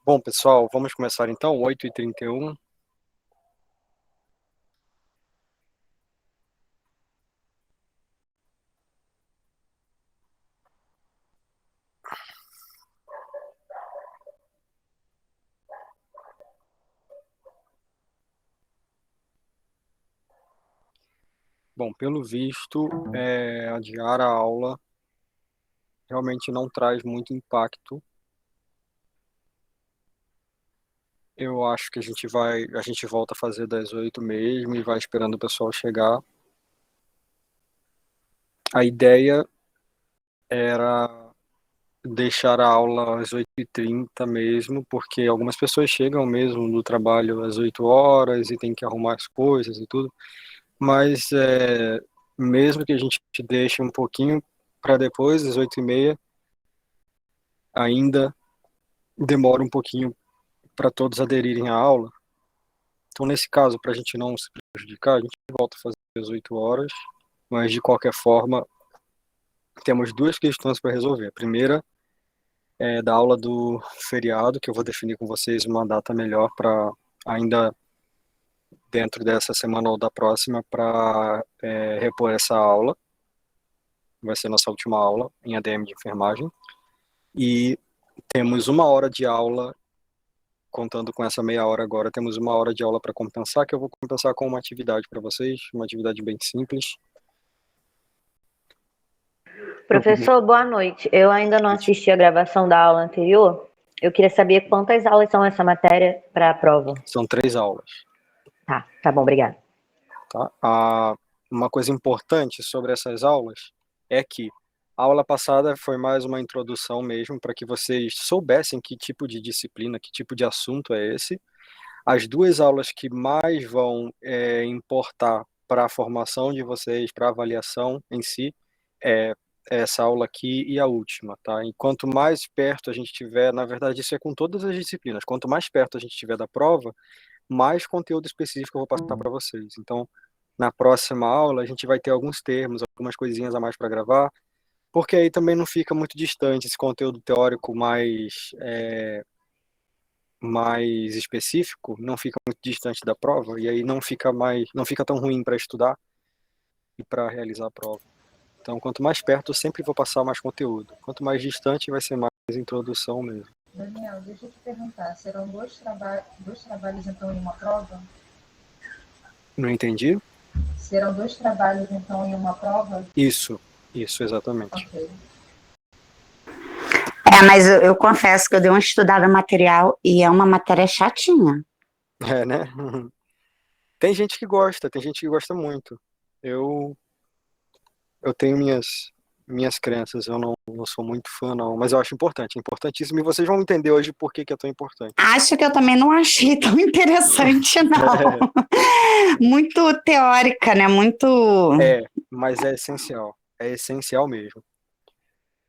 Bom, pessoal, vamos começar então, 8h31. Bom, pelo visto, adiar a aula realmente não traz muito impacto. Eu acho que a gente volta a fazer das 8 mesmo e vai esperando o pessoal chegar. A ideia era deixar a aula às 8h30 mesmo, porque algumas pessoas chegam mesmo do trabalho às 8 horas e tem que arrumar as coisas e tudo. Mas mesmo que a gente deixe um pouquinho para depois, às 8h30, ainda demora um pouquinho para todos aderirem à aula. Então, nesse caso, para a gente não se prejudicar, a gente volta a fazer às 8 horas, mas de qualquer forma, temos duas questões para resolver. A primeira é da aula do feriado, que eu vou definir com vocês uma data melhor para ainda dentro dessa semana ou da próxima para repor essa aula. Vai ser nossa última aula em ADM de enfermagem. E temos uma hora de aula, contando com essa meia hora agora, temos uma hora de aula para compensar, que eu vou compensar com uma atividade para vocês, uma atividade bem simples. Eu queria... Professor, boa noite. Eu ainda não assisti a gravação da aula anterior. Eu queria saber quantas aulas são essa matéria para a prova. São 3 aulas. Tá bom, obrigada. Tá? Uma coisa importante sobre essas aulas é que a aula passada foi mais uma introdução mesmo, para que vocês soubessem que tipo de disciplina, que tipo de assunto é esse. As duas aulas que mais vão importar para a formação de vocês, para a avaliação em si, é essa aula aqui e a última, tá? E quanto mais perto a gente tiver, na verdade isso é com todas as disciplinas, quanto mais perto a gente tiver da prova, mais conteúdo específico eu vou passar para vocês. Então, na próxima aula a gente vai ter alguns termos, algumas coisinhas a mais para gravar, porque aí também não fica muito distante esse conteúdo teórico mais específico, não fica muito distante da prova e aí não fica tão ruim para estudar e para realizar a prova. Então, quanto mais perto, eu sempre vou passar mais conteúdo. Quanto mais distante, vai ser mais introdução mesmo. Daniel, deixa eu te perguntar, serão dois trabalhos então em uma prova? Não entendi? Serão dois trabalhos então em uma prova? Isso exatamente. Ok. Mas eu confesso que eu dei uma estudada no material e é uma matéria chatinha. É, né? Tem gente que gosta muito. Eu tenho minhas crenças, eu não sou muito fã, não, mas eu acho importante, importantíssimo, e vocês vão entender hoje por que é tão importante. Acho que eu também não achei tão interessante, não. Muito teórica, né? Muito. Mas é essencial mesmo.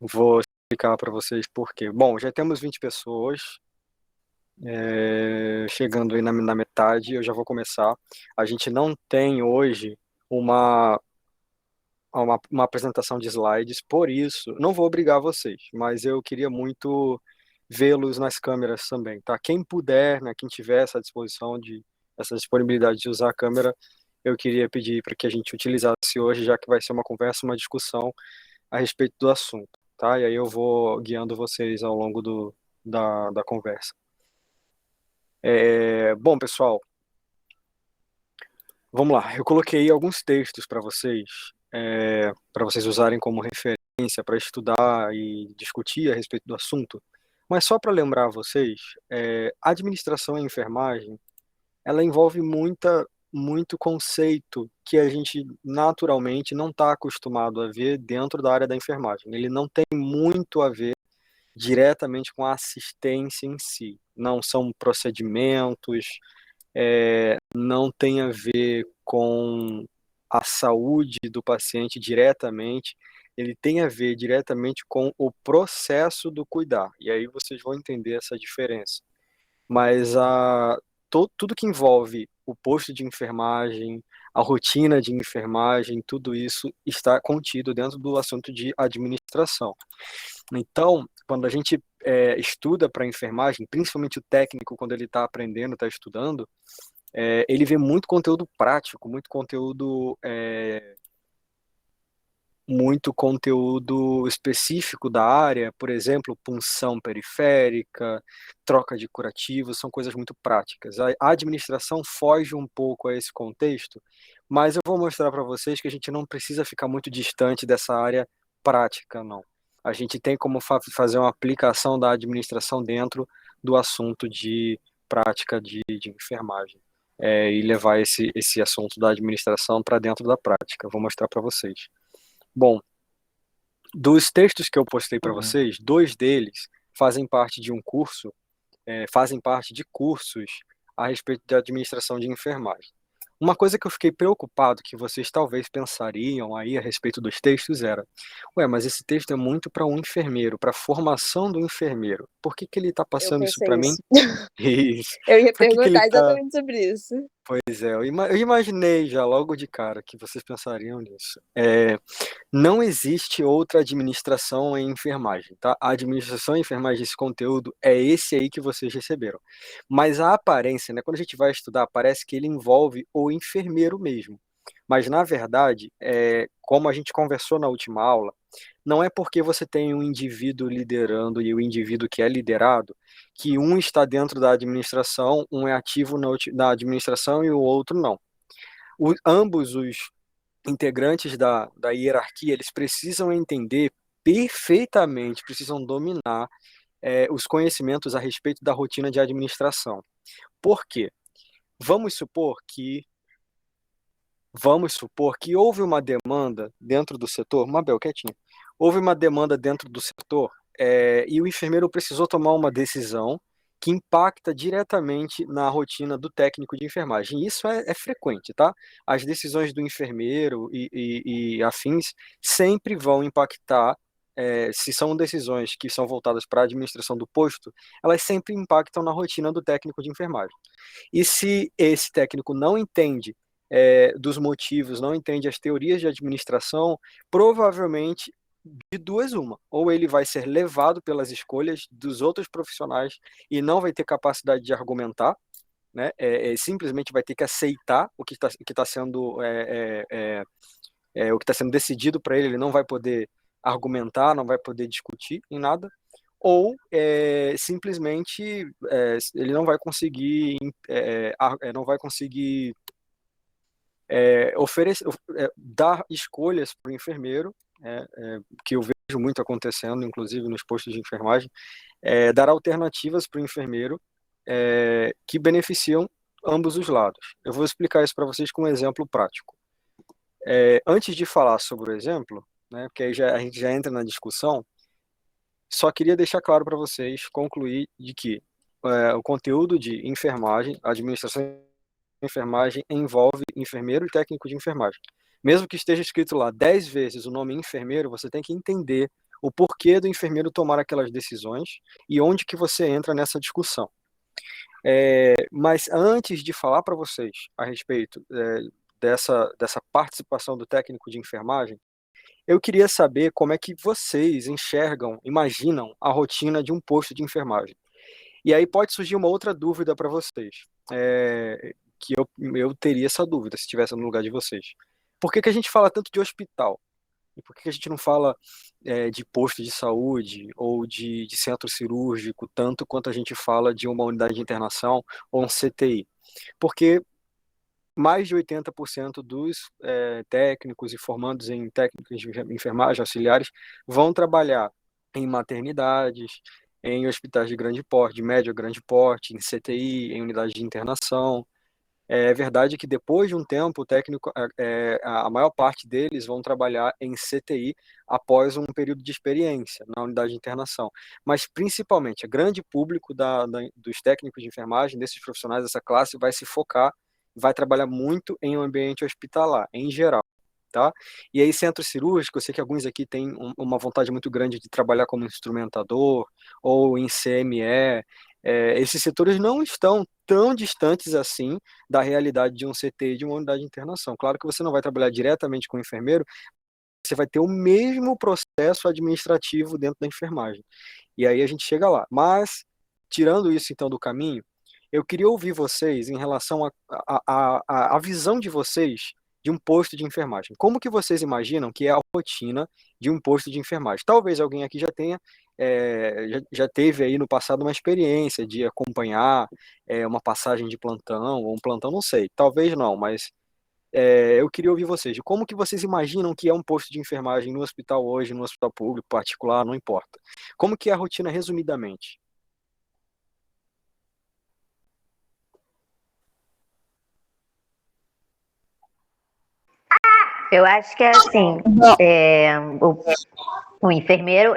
Vou explicar para vocês por quê. Bom, já temos 20 pessoas, chegando aí na metade, eu já vou começar. A gente não tem hoje uma uma apresentação de slides, por isso, não vou obrigar vocês, mas eu queria muito vê-los nas câmeras também, tá? Quem puder, né, quem tiver essa disposição essa disponibilidade de usar a câmera, eu queria pedir para que a gente utilizasse hoje, já que vai ser uma conversa, uma discussão a respeito do assunto, tá? E aí eu vou guiando vocês ao longo da conversa. Bom, pessoal, vamos lá. Eu coloquei alguns textos para vocês usarem como referência para estudar e discutir a respeito do assunto. Mas só para lembrar vocês, a administração em enfermagem, ela envolve muito conceito que a gente naturalmente não está acostumado a ver dentro da área da enfermagem. Ele não tem muito a ver diretamente com a assistência em si. Não são procedimentos, não tem a ver com a saúde do paciente diretamente, ele tem a ver diretamente com o processo do cuidar. E aí vocês vão entender essa diferença. Mas tudo que envolve o posto de enfermagem, a rotina de enfermagem, tudo isso está contido dentro do assunto de administração. Então, quando a gente estuda para enfermagem, principalmente o técnico, quando ele está aprendendo, está estudando, ele vê muito conteúdo prático, muito conteúdo específico da área, por exemplo, punção periférica, troca de curativos, são coisas muito práticas. A administração foge um pouco a esse contexto, mas eu vou mostrar para vocês que a gente não precisa ficar muito distante dessa área prática, não. A gente tem como fazer uma aplicação da administração dentro do assunto de prática de enfermagem. E levar esse assunto da administração para dentro da prática. Vou mostrar para vocês. Bom, dos textos que eu postei para vocês, 2 deles fazem parte de um curso, fazem parte de cursos a respeito de administração de enfermagem. Uma coisa que eu fiquei preocupado, que vocês talvez pensariam aí a respeito dos textos, era: ué, mas esse texto é muito para um enfermeiro, para a formação do enfermeiro. Por que que ele está Eu passando isso pensei para mim? isso. Isso. Eu ia Para que que ele perguntar está... exatamente sobre isso. Pois é, eu imaginei já logo de cara que vocês pensariam nisso. Não existe outra administração em enfermagem, tá? A administração em enfermagem, esse conteúdo é esse aí que vocês receberam. Mas a aparência, né? Quando a gente vai estudar, parece que ele envolve o enfermeiro mesmo. Mas na verdade, como a gente conversou na última aula, não é porque você tem um indivíduo liderando e o indivíduo que é liderado que um está dentro da administração, um é ativo na administração e o outro não. Ambos os integrantes da hierarquia, eles precisam entender perfeitamente, precisam dominar os conhecimentos a respeito da rotina de administração. Por quê? Vamos supor que houve uma demanda dentro do setor, Mabel, quietinho, houve uma demanda dentro do setor e o enfermeiro precisou tomar uma decisão que impacta diretamente na rotina do técnico de enfermagem. Isso é frequente, tá? As decisões do enfermeiro e afins sempre vão impactar, se são decisões que são voltadas para a administração do posto, elas sempre impactam na rotina do técnico de enfermagem. E se esse técnico não entende dos motivos, não entende as teorias de administração, provavelmente de duas uma. Ou ele vai ser levado pelas escolhas dos outros profissionais e não vai ter capacidade de argumentar, né? Simplesmente vai ter que aceitar o que está sendo o que está sendo decidido para ele não vai poder argumentar, não vai poder discutir em nada, ou simplesmente ele não vai conseguir dar escolhas para o enfermeiro, que eu vejo muito acontecendo, inclusive nos postos de enfermagem, dar alternativas para o enfermeiro que beneficiam ambos os lados. Eu vou explicar isso para vocês com um exemplo prático. Antes de falar sobre o exemplo, né, porque aí a gente já entra na discussão, só queria deixar claro para vocês, concluir de que o conteúdo de enfermagem, administração de enfermagem, envolve enfermeiro e técnico de enfermagem. Mesmo que esteja escrito lá 10 vezes o nome enfermeiro, você tem que entender o porquê do enfermeiro tomar aquelas decisões e onde que você entra nessa discussão. Mas antes de falar para vocês a respeito dessa participação do técnico de enfermagem, eu queria saber como é que vocês enxergam, imaginam a rotina de um posto de enfermagem. E aí pode surgir uma outra dúvida para vocês, que eu teria essa dúvida se estivesse no lugar de vocês. Por que que a gente fala tanto de hospital? E por que que a gente não fala de posto de saúde ou de centro cirúrgico, tanto quanto a gente fala de uma unidade de internação ou um CTI? Porque mais de 80% dos técnicos e formandos em técnicos de enfermagem auxiliares vão trabalhar em maternidades, em hospitais de grande porte, de médio a grande porte, em CTI, em unidade de internação. É verdade que depois de um tempo, o técnico, a maior parte deles vão trabalhar em CTI após um período de experiência na unidade de internação. Mas, principalmente, o grande público dos técnicos de enfermagem, desses profissionais dessa classe, vai se focar, vai trabalhar muito em um ambiente hospitalar, em geral. Tá? E aí, centro cirúrgico, eu sei que alguns aqui têm uma vontade muito grande de trabalhar como instrumentador ou em CME. Esses setores não estão tão distantes assim da realidade de um CT e de uma unidade de internação. Claro que você não vai trabalhar diretamente com o enfermeiro, você vai ter o mesmo processo administrativo dentro da enfermagem. E aí a gente chega lá. Mas, tirando isso então do caminho, eu queria ouvir vocês em relação à visão de vocês de um posto de enfermagem. Como que vocês imaginam que é a rotina de um posto de enfermagem? Talvez alguém aqui já tenha, já teve aí no passado uma experiência de acompanhar uma passagem de plantão, ou um plantão, não sei, talvez não, mas eu queria ouvir vocês, de como que vocês imaginam que é um posto de enfermagem no hospital hoje, no hospital público, particular, não importa. Como que é a rotina resumidamente? Eu acho que é assim, o enfermeiro,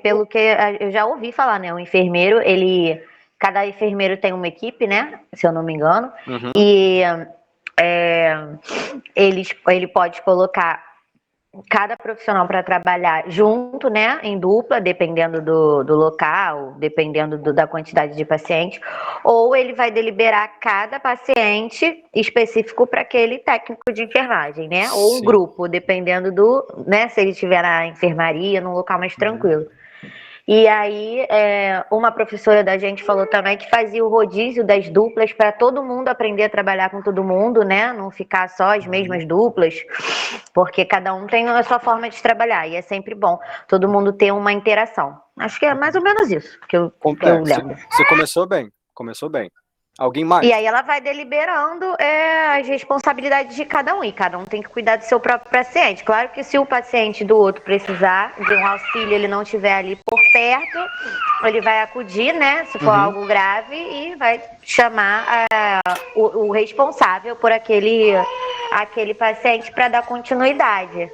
pelo que eu já ouvi falar, né? O enfermeiro, cada enfermeiro tem uma equipe, né? Se eu não me engano, Uhum. e ele pode colocar cada profissional para trabalhar junto, né, em dupla, dependendo do local, dependendo da quantidade de paciente, ou ele vai deliberar cada paciente específico para aquele técnico de enfermagem, né, ou um Sim. grupo, dependendo né, se ele estiver na enfermaria, num local mais tranquilo. E aí, uma professora da gente falou também que fazia o rodízio das duplas para todo mundo aprender a trabalhar com todo mundo, né? Não ficar só as mesmas duplas, porque cada um tem a sua forma de trabalhar e é sempre bom todo mundo ter uma interação. Acho que é mais ou menos isso que eu lembro. Você começou bem, começou bem. Alguém mais? E aí ela vai deliberando as responsabilidades de cada um, e cada um tem que cuidar do seu próprio paciente. Claro que se o paciente do outro precisar de um auxílio, ele não estiver ali por perto, ele vai acudir, né, se for algo grave, e vai chamar o responsável por aquele paciente para dar continuidade.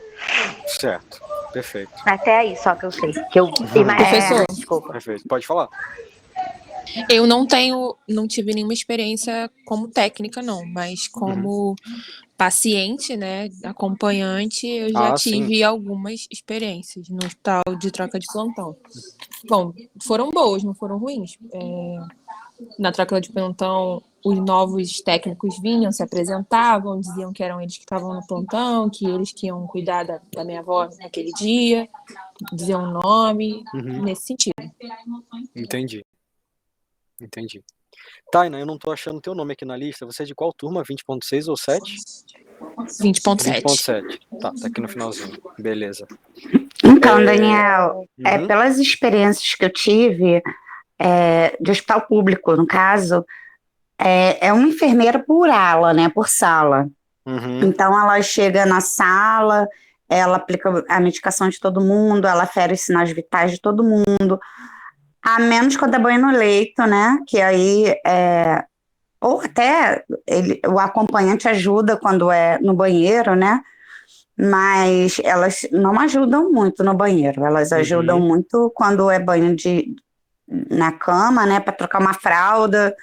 Certo, perfeito. Até aí só que eu sei. Professor. Desculpa. Perfeito, pode falar. Eu não tive nenhuma experiência como técnica, não, mas como paciente, né, acompanhante, eu já tive algumas experiências no hospital de troca de plantão. Bom, foram boas, não foram ruins. Na troca de plantão, os novos técnicos vinham, se apresentavam, diziam que eram eles que estavam no plantão, que eles que iam cuidar da minha avó naquele dia, diziam o nome, nesse sentido. Entendi. Taina, eu não tô achando teu nome aqui na lista. Você é de qual turma? 20.6 ou 7? 20.7. 20.7. Tá aqui no finalzinho. Beleza. Então, Daniel, pelas experiências que eu tive de hospital público, no caso, é uma enfermeira por ala, né, por sala. Então, ela chega na sala, ela aplica a medicação de todo mundo, ela afere os sinais vitais de todo mundo, a menos quando é banho no leito, né, que aí ou até o acompanhante ajuda quando é no banheiro, né, mas elas não ajudam muito no banheiro, elas ajudam muito quando é banho na cama, né, para trocar uma fralda,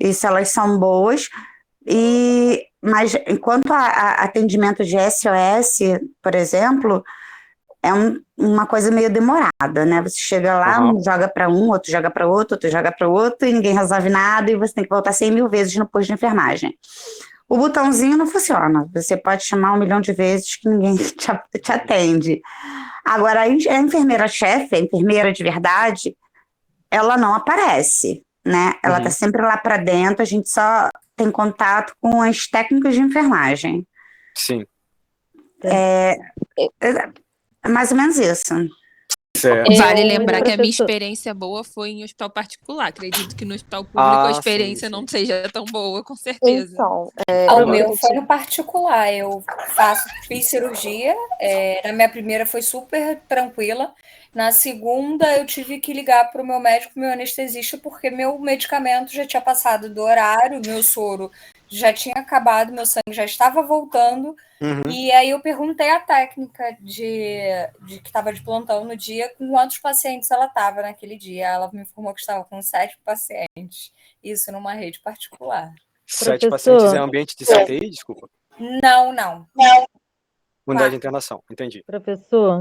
isso elas são boas, mas enquanto a atendimento de SOS, por exemplo, é uma coisa meio demorada, né? Você chega lá, joga para um, outro joga para outro, outro joga para outro, e ninguém resolve nada, e você tem que voltar 100 mil vezes no posto de enfermagem. O botãozinho não funciona, você pode chamar 1 milhão de vezes que ninguém te atende. Agora, a enfermeira-chefe, a enfermeira de verdade, ela não aparece, né? Ela está sempre lá para dentro, a gente só tem contato com os técnicos de enfermagem. Sim. É mais ou menos isso. Vale lembrar que a minha experiência boa foi em hospital particular. Acredito que no hospital público a experiência não seja tão boa, com certeza. Então, o meu foi no particular. Eu fiz cirurgia. Na minha primeira foi super tranquila. Na segunda, eu tive que ligar para o meu médico, meu anestesista, porque meu medicamento já tinha passado do horário, meu soro já tinha acabado, meu sangue já estava voltando. E aí eu perguntei à técnica que estava de plantão no dia com quantos pacientes ela estava naquele dia. Ela me informou que estava com 7 pacientes. Isso numa rede particular. 7 pacientes em ambiente de CTI, desculpa? Não. Unidade de internação, entendi. Professor,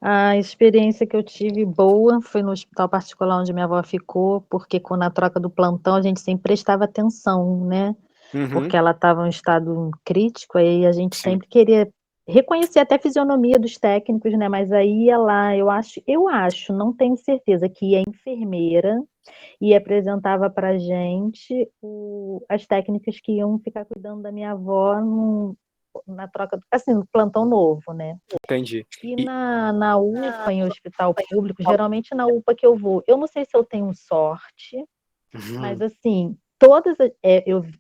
a experiência que eu tive boa foi no hospital particular onde minha avó ficou, porque na troca do plantão a gente sempre prestava atenção, né? Porque ela estava em um estado crítico, aí a gente sempre queria reconhecer até a fisionomia dos técnicos, né? Mas aí ia lá, eu acho, não tenho certeza, que a enfermeira e apresentava para gente as técnicas que iam ficar cuidando da minha avó na troca, assim, no plantão novo, né? Entendi. E na UPA, em hospital público, geralmente na UPA que eu vou, eu não sei se eu tenho sorte, mas assim,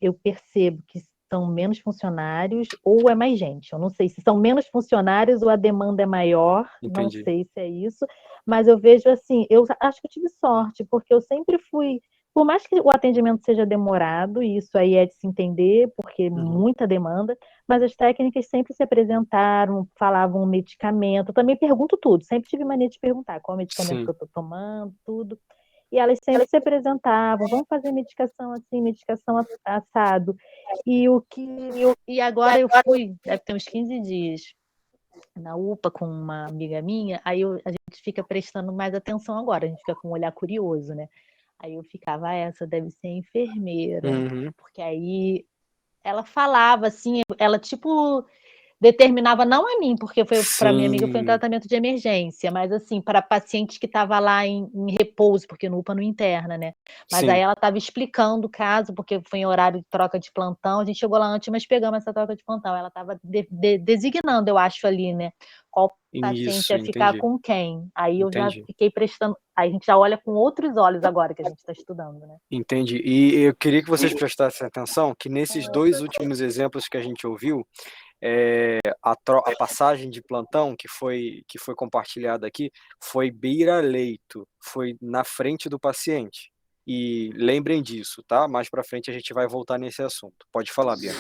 eu percebo que são menos funcionários ou é mais gente. Eu não sei se são menos funcionários ou a demanda é maior, não Entendi. sei se é isso, mas eu vejo assim, eu acho que eu tive sorte, porque eu sempre fui, por mais que o atendimento seja demorado, e isso aí é de se entender, porque muita demanda, mas as técnicas sempre se apresentaram, falavam o medicamento, eu também pergunto tudo, sempre tive mania de perguntar qual medicamento Sim. que eu estou tomando, tudo. E elas sempre se apresentavam, vamos fazer medicação assim, medicação assado. E agora eu fui, deve ter uns 15 dias, na UPA com uma amiga minha, aí a gente fica prestando mais atenção agora, a gente fica com um olhar curioso, né? Aí eu ficava, essa deve ser enfermeira, porque aí ela falava assim, ela tipo determinava não a mim, porque foi para minha amiga foi um tratamento de emergência, mas assim, para paciente que estava lá em repouso, porque no UPA não interna, né? Mas Sim. aí ela estava explicando o caso, porque foi em horário de troca de plantão, a gente chegou lá antes, mas pegamos essa troca de plantão. Ela estava designando, eu acho, ali, né? Qual paciente Isso, ia ficar entendi. com quem. Aí eu já Entendi. fiquei prestando. Aí a gente já olha com outros olhos agora que a gente está estudando, né? Entendi. E eu queria que vocês prestassem atenção que nesses dois últimos exemplos que a gente ouviu, a passagem de plantão que foi compartilhada aqui foi beira-leito, foi na frente do paciente. E lembrem disso, tá? Mais para frente a gente vai voltar nesse assunto. Pode falar, Bianca.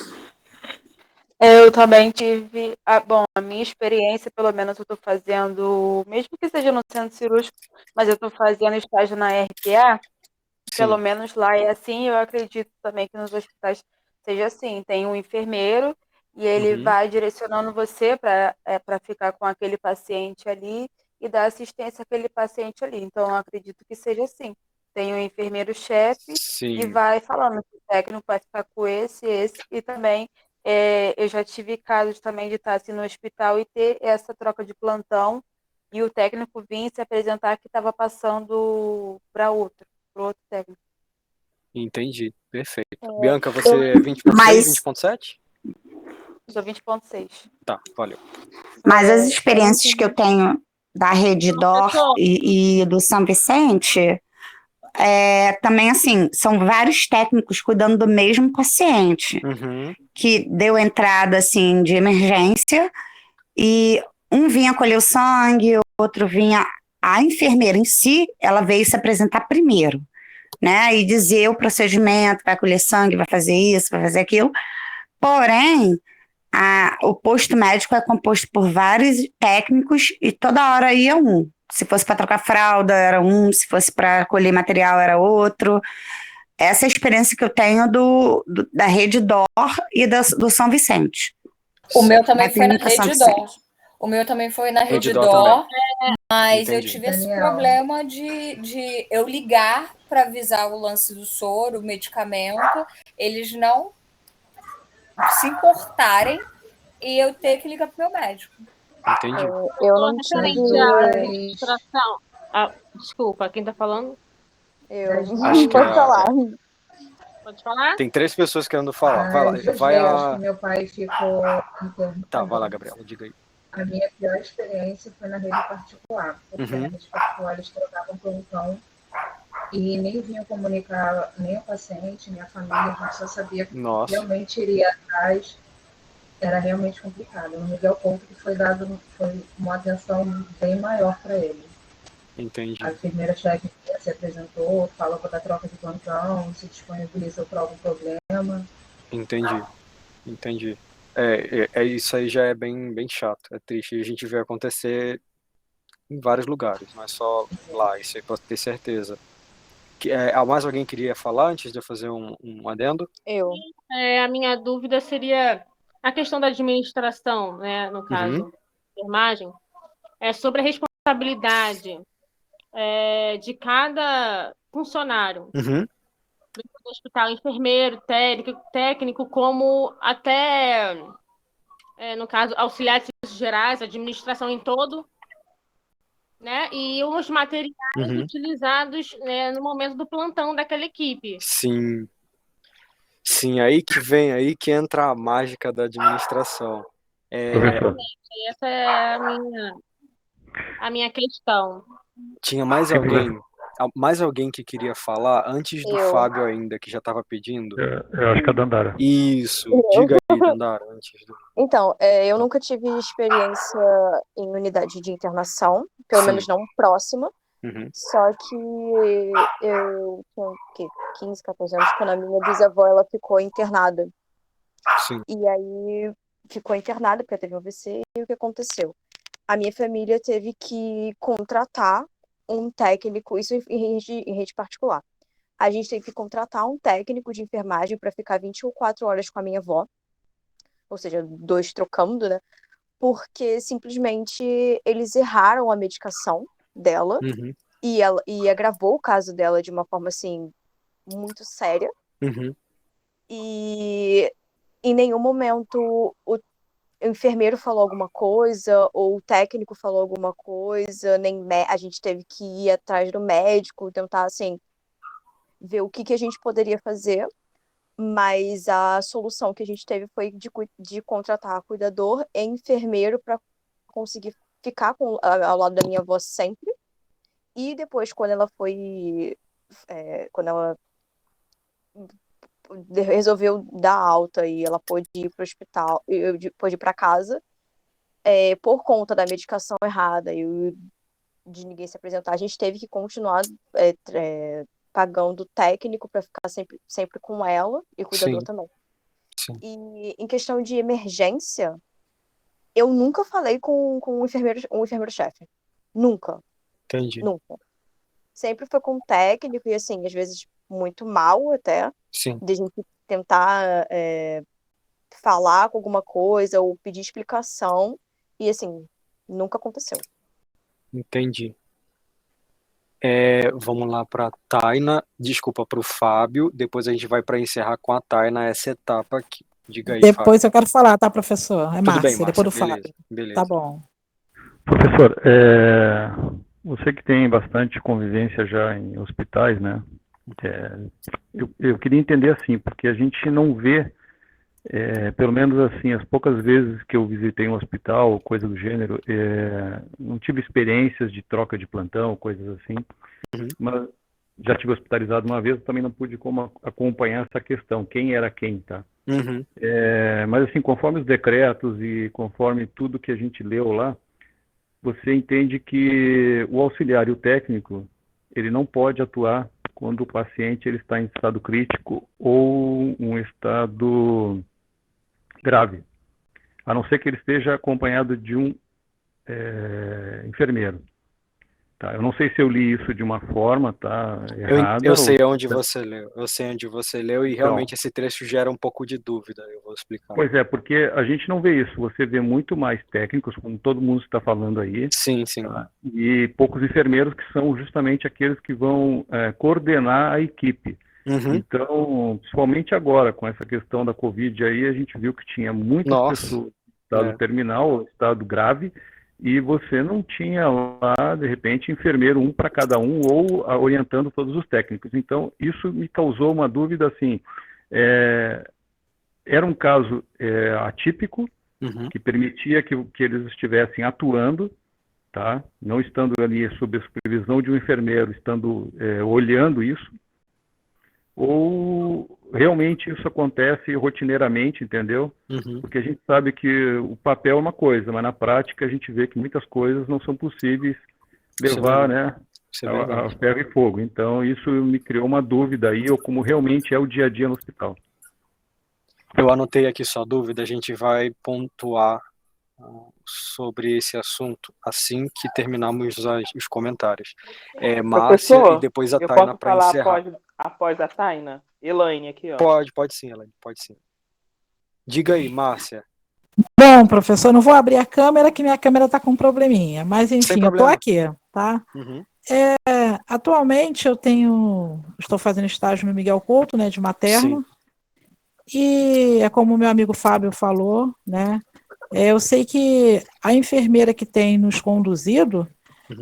Eu também tive, a minha experiência, pelo menos eu estou fazendo, mesmo que seja no centro cirúrgico, mas eu estou fazendo estágio na RPA, pelo menos lá é assim, eu acredito também que nos hospitais seja assim, tem um enfermeiro e ele vai direcionando você para ficar com aquele paciente ali e dar assistência àquele paciente ali, então eu acredito que seja assim, tem um enfermeiro-chefe e vai falando que o técnico vai ficar com esse, e também eu já tive casos também de estar assim no hospital e ter essa troca de plantão e o técnico vir se apresentar que estava passando para outro técnico. Entendi, perfeito. Bianca, você é 20.6, 20.7? Sou 20.6. Tá, valeu. Mas as experiências que eu tenho da Rede DOR e do São Vicente, também, assim, são vários técnicos cuidando do mesmo paciente, que deu entrada, assim, de emergência, e um vinha colher o sangue, o outro vinha... A enfermeira em si, ela veio se apresentar primeiro, né, e dizer o procedimento, vai colher sangue, vai fazer isso, vai fazer aquilo, porém, o posto médico é composto por vários técnicos e toda hora ia um. Se fosse para trocar fralda, era um, se fosse para colher material, era outro. Essa é a experiência que eu tenho da Rede DOR e do São Vicente. O meu também foi na Rede DOR. O meu também foi na Rede DOR, mas eu tive esse problema de eu ligar para avisar o lance do soro, o medicamento, eles não se importarem e eu ter que ligar para o meu médico. Entendi. Eu não tive a administração. Desculpa, quem está falando? Eu. Acho que Pode falar. Pode falar? Tem 3 pessoas querendo falar. Vai lá. Acho que meu pai ficou... Tá, vai lá, Gabriela, diga aí. A minha pior experiência foi na rede particular, porque na rede particular eles trocavam plantão e nem vinham comunicar nem o paciente, nem a família, a gente só sabia que realmente iria atrás, era realmente complicado. No Miguel Couto que foi uma atenção bem maior para ele. Entendi. A enfermeira técnica se apresentou, falou da troca de plantão, se disponibilizou para algum problema. Entendi. Isso aí já é bem chato, é triste. E a gente vê acontecer em vários lugares, não é só lá, isso aí pode ter certeza. Mais alguém queria falar antes de eu fazer um adendo? Eu. A minha dúvida seria a questão da administração, né, no caso, enfermagem, sobre a responsabilidade de cada funcionário. Do hospital, enfermeiro, técnico, como até no caso, auxiliares gerais, administração em todo, né? E os materiais utilizados, né, no momento do plantão daquela equipe. Sim. Sim, aí que entra a mágica da administração. Essa é a minha questão. Tinha mais alguém que queria falar antes do Fábio ainda, que já estava pedindo? Eu acho que é a Dandara. Isso, diga aí, Dandara, antes do... Então, eu nunca tive experiência em unidade de internação, pelo menos não próxima. Só que eu tinha 15, 14 anos, quando a minha bisavó ela ficou internada. Sim. E aí ficou internada porque teve um AVC, e o que aconteceu? A minha família teve que contratar um técnico, isso em rede particular. A gente teve que contratar um técnico de enfermagem para ficar 24 horas com a minha avó, ou seja, 2 trocando, né? Porque simplesmente eles erraram a medicação dela e agravou o caso dela de uma forma, assim, muito séria. E em nenhum momento o enfermeiro falou alguma coisa, ou o técnico falou alguma coisa, nem a gente teve que ir atrás do médico, tentar, assim, ver o que a gente poderia fazer, mas a solução que a gente teve foi de contratar cuidador e enfermeiro para conseguir ficar ao lado da minha avó sempre, e depois, quando ela resolveu dar alta e ela pôde ir para o hospital, pôde ir para casa, por conta da medicação errada e de ninguém se apresentar, a gente teve que continuar pagando técnico para ficar sempre com ela e cuidador também. Sim. E em questão de emergência, eu nunca falei com um enfermeiro-chefe. Nunca. Entendi. Nunca. Sempre foi com técnico e, assim, às vezes muito mal até. Sim. De a gente tentar falar com alguma coisa ou pedir explicação e, assim, nunca aconteceu. Entendi. Vamos lá para a Taina, desculpa, para o Fábio, depois a gente vai para encerrar com a Taina essa etapa aqui. Diga aí, Depois Fábio. eu quero falar, tá, professor? Tudo Márcia, bem, Márcia, depois do beleza, Fábio. beleza. Tá bom. Professor, você que tem bastante convivência já em hospitais, né? Eu queria entender assim, porque a gente não vê, pelo menos assim, as poucas vezes que eu visitei um hospital ou coisa do gênero, não tive experiências de troca de plantão, coisas assim, mas já tive hospitalizado uma vez, também não pude acompanhar essa questão, quem era quem, tá? Mas assim, conforme os decretos e conforme tudo que a gente leu lá, você entende que o auxiliar e o técnico, ele não pode atuar quando o paciente ele está em estado crítico ou um estado grave, a não ser que ele esteja acompanhado de um enfermeiro. Tá? Eu não sei se eu li isso de uma forma errada. Eu sei onde você leu, e realmente esse trecho gera um pouco de dúvida, eu vou explicar. Pois é, porque a gente não vê isso, você vê muito mais técnicos, como todo mundo está falando aí. Sim. Tá? E poucos enfermeiros que são justamente aqueles que vão coordenar a equipe. Então, principalmente agora, com essa questão da Covid aí, a gente viu que tinha muitas pessoas em estado terminal ou estado grave, e você não tinha lá, de repente, enfermeiro um para cada um ou orientando todos os técnicos. Então, isso me causou uma dúvida, assim, era um caso atípico, que permitia que eles estivessem atuando, tá? Não estando ali sob a supervisão de um enfermeiro, estando olhando isso, ou realmente isso acontece rotineiramente, entendeu? Porque a gente sabe que o papel é uma coisa, mas na prática a gente vê que muitas coisas não são possíveis levar, né, a ferro e fogo. Então isso me criou uma dúvida aí, ou como realmente é o dia a dia no hospital. Eu anotei aqui sua dúvida, a gente vai pontuar sobre esse assunto assim que terminarmos os comentários. Márcia e depois a Taina para encerrar. Após a Taina? Elaine aqui, ó. Pode sim, Elaine, pode sim. Diga aí, Márcia. Bom, professor, não vou abrir a câmera, que minha câmera está com um probleminha, mas enfim, eu estou aqui, tá? Atualmente estou fazendo estágio no Miguel Couto, né, de materno. Sim. E é como o meu amigo Fábio falou, né? Eu sei que a enfermeira que tem nos conduzido,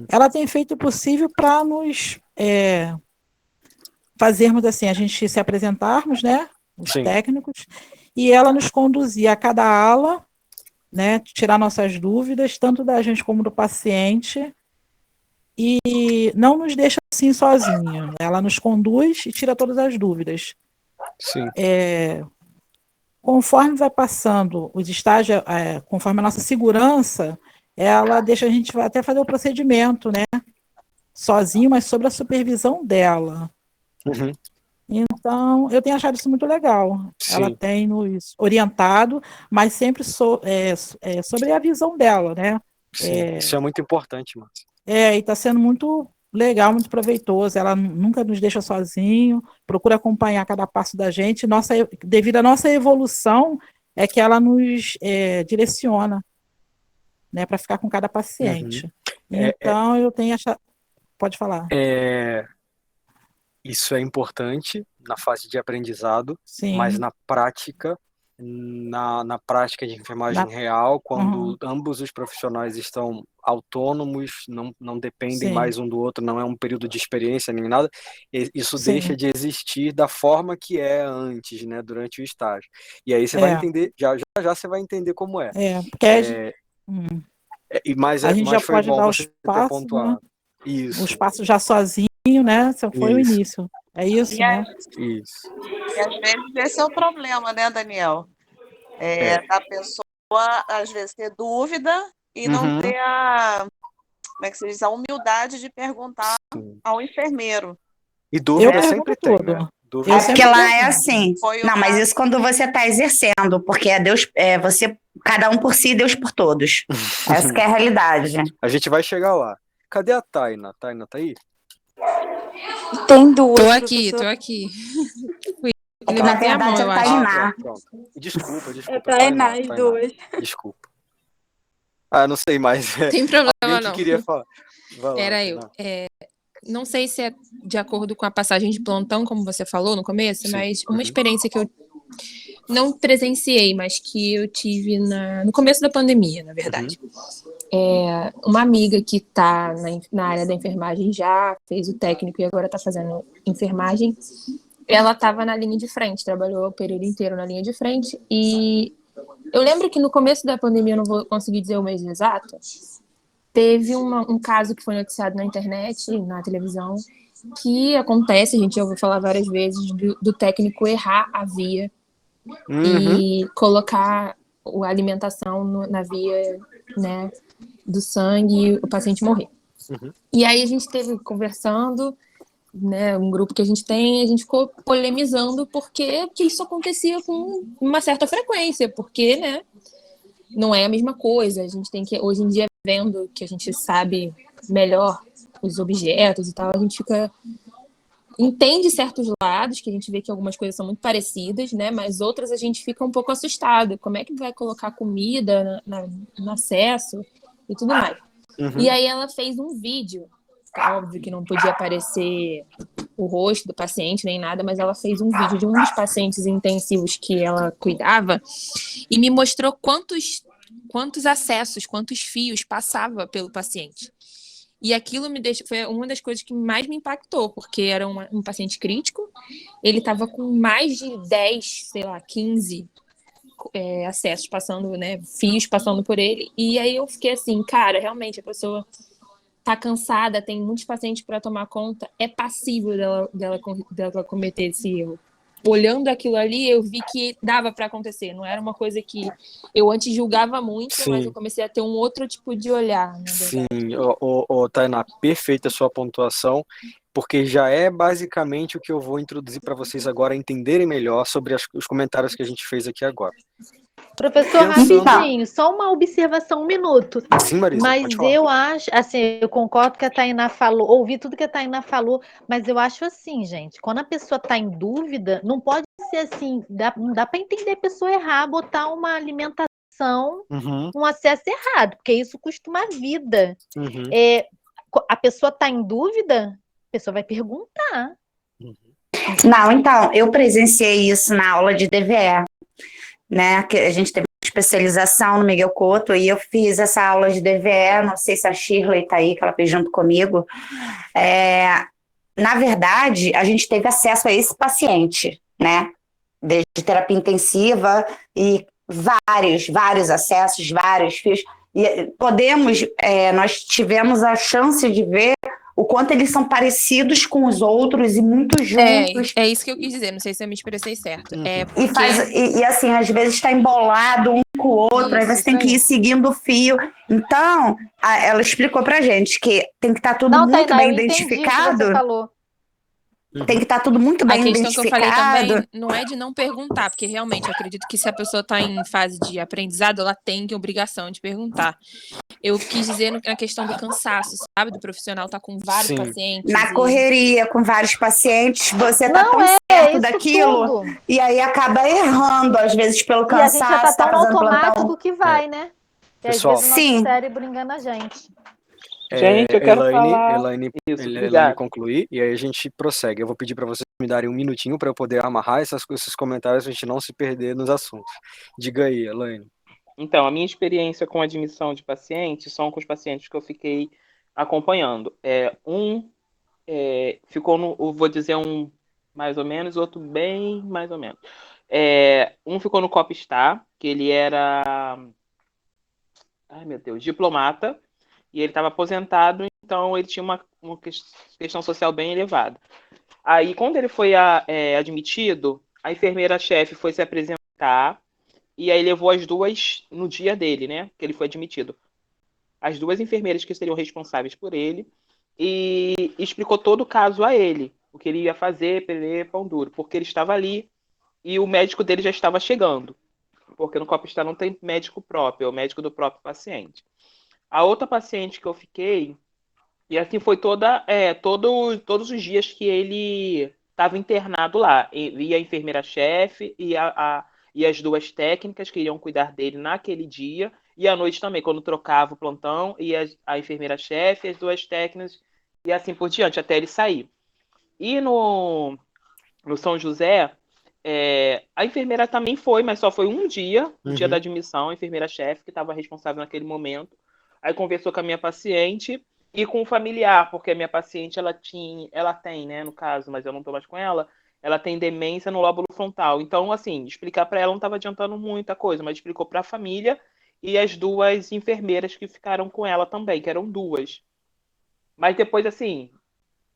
ela tem feito o possível para nos fazermos assim, a gente se apresentarmos, né, os técnicos, e ela nos conduzir a cada ala, né, tirar nossas dúvidas, tanto da gente como do paciente, e não nos deixa assim sozinha. Ela nos conduz e tira todas as dúvidas. Sim. Conforme vai passando os estágios, conforme a nossa segurança, ela deixa a gente até fazer o procedimento, né? Sozinho, mas sob a supervisão dela. Então, eu tenho achado isso muito legal. Sim. Ela tem nos orientado, mas sempre sobre a visão dela, né? Sim, isso é muito importante, Márcia. E está sendo muito legal, muito proveitoso. Ela nunca nos deixa sozinho, procura acompanhar cada passo da gente. Devido à nossa evolução, é que ela nos direciona, né, para ficar com cada paciente. Então, eu tenho achado... Pode falar. Isso é importante na fase de aprendizado, Sim. mas na prática, na prática de enfermagem real, quando ambos os profissionais estão autônomos, não dependem mais um do outro, não é um período de experiência nem nada, isso deixa de existir da forma que é antes, né, durante o estágio. E aí você vai entender, já você vai entender como é. Porque mas a gente já foi pode bom dar você os ter passos, pontuado. né? Isso. Os passos já sozinho, né? Foi o início. É isso, né? Isso. E às vezes esse é o problema, né, Daniel? Da pessoa, às vezes, ter dúvida e não ter como é que se diz, a humildade de perguntar ao enfermeiro. E dúvida sempre tem, né? É porque lá é assim. Não, mas isso quando você está exercendo, porque é Deus, você, cada um por si, Deus por todos. Essa que é a realidade. A gente vai chegar lá. Cadê a Taina? Taina tá aí? Tem duas. Tô aqui. Na verdade, é Tainá. Desculpa. É Tainá, as duas. Desculpa. Não sei mais. Tem problema Alguém que não. queria falar. Era eu. Não sei se é de acordo com a passagem de plantão, como você falou no começo, mas uma experiência que eu não presenciei, mas que eu tive no começo da pandemia, na verdade. Uma amiga que está na área da enfermagem já fez o técnico e agora está fazendo enfermagem. Ela estava na linha de frente, trabalhou o período inteiro na linha de frente. E eu lembro que no começo da pandemia, eu não vou conseguir dizer o mês exato, teve um caso que foi noticiado na internet, na televisão, que acontece, a gente já ouviu falar várias vezes, do técnico errar a via e colocar a alimentação na via, né, do sangue e o paciente morrer. E aí a gente teve conversando, né, um grupo que a gente ficou polemizando porque isso acontecia com uma certa frequência, porque, né, não é a mesma coisa. A gente tem que, hoje em dia, vendo que a gente sabe melhor os objetos e tal, a gente entende certos lados, que a gente vê que algumas coisas são muito parecidas, né, mas outras a gente fica um pouco assustado. Como é que vai colocar comida no acesso e tudo mais? E aí ela fez um vídeo, óbvio que não podia aparecer o rosto do paciente nem nada, mas ela fez um vídeo de um dos pacientes intensivos que ela cuidava e me mostrou quantos acessos, quantos fios passava pelo paciente. E aquilo foi uma das coisas que mais me impactou, porque era um paciente crítico, ele estava com mais de 10, sei lá, 15 acessos passando, né, fios passando por ele, e aí eu fiquei assim, cara, realmente a pessoa tá cansada, tem muitos pacientes para tomar conta, é passível dela cometer esse erro. Olhando aquilo ali, eu vi que dava para acontecer, não era uma coisa que eu antes julgava muito, mas eu comecei a ter um outro tipo de olhar. Sim, Tainá, perfeita a sua pontuação, porque já é basicamente o que eu vou introduzir para vocês agora entenderem melhor sobre os comentários que a gente fez aqui agora. Professor, rapidinho, só uma observação, 1 minuto. Sim, Marisa, mas eu acho, assim, eu concordo com a Tainá falou, ouvi tudo que a Tainá falou, mas eu acho assim, gente, quando a pessoa está em dúvida, não pode ser assim, não dá para entender a pessoa errar, botar uma alimentação, um acesso errado, porque isso custa uma vida. A pessoa está em dúvida, a pessoa vai perguntar. Não, então, eu presenciei isso na aula de DVE, né, que a gente teve uma especialização no Miguel Couto e eu fiz essa aula de DVE, não sei se a Shirley está aí, que ela fez junto comigo. Na verdade, a gente teve acesso a esse paciente, né? Desde terapia intensiva e vários acessos, vários fios. E nós tivemos a chance de ver o quanto eles são parecidos com os outros e muito juntos. É isso que eu quis dizer, não sei se eu me expressei certo. E assim, às vezes está embolado um com o outro, aí você tem que ir seguindo o fio. Então, ela explicou pra gente que tem que estar tudo muito bem identificado. O que você falou. Tem que estar tudo muito bem identificado. A questão que eu falei também não é de não perguntar, porque realmente eu acredito que se a pessoa está em fase de aprendizado, ela tem obrigação de perguntar. Eu quis dizer na questão do cansaço, sabe? Do profissional estar com vários pacientes. Na correria, com vários pacientes, você tá tão certo daquilo e aí acaba errando, às vezes, pelo cansaço. E a gente já tá tão automático plantão. que vai, né? E às vezes o nosso cérebro engana a gente. Gente, eu quero falar. Elaine concluir, e aí a gente prossegue. Eu vou pedir para vocês me darem um minutinho para eu poder amarrar esses comentários, pra gente não se perder nos assuntos. Diga aí, Elaine. Então, a minha experiência com admissão de pacientes são com os pacientes que eu fiquei acompanhando. Ficou no, vou dizer um mais ou menos, outro bem mais ou menos. Um ficou no Copstar, que ele era, diplomata, e ele estava aposentado, então ele tinha uma questão social bem elevada. Aí, quando ele foi admitido, a enfermeira-chefe foi se apresentar, e aí levou as duas no dia dele, né? Que ele foi admitido. As duas enfermeiras que seriam responsáveis por ele, e explicou todo o caso a ele, o que ele ia fazer, pão duro, porque ele estava ali e o médico dele já estava chegando, porque no Copstar não tem médico próprio, é o médico do próprio paciente. A outra paciente que eu fiquei, e assim foi todos os dias que ele estava internado lá, e a enfermeira-chefe e as duas técnicas que iriam cuidar dele naquele dia, e à noite também, quando trocava o plantão, e a enfermeira-chefe e as duas técnicas, e assim por diante, até ele sair. E no São José, a enfermeira também foi, mas só foi um dia, no dia da admissão, a enfermeira-chefe, que estava responsável naquele momento. Aí conversou com a minha paciente e com o familiar, porque a minha paciente, ela tem, né, no caso, mas eu não estou mais com ela tem demência no lóbulo frontal. Então, assim, explicar para ela não estava adiantando muita coisa, mas explicou para a família e as duas enfermeiras que ficaram com ela também, que eram duas. Mas depois, assim,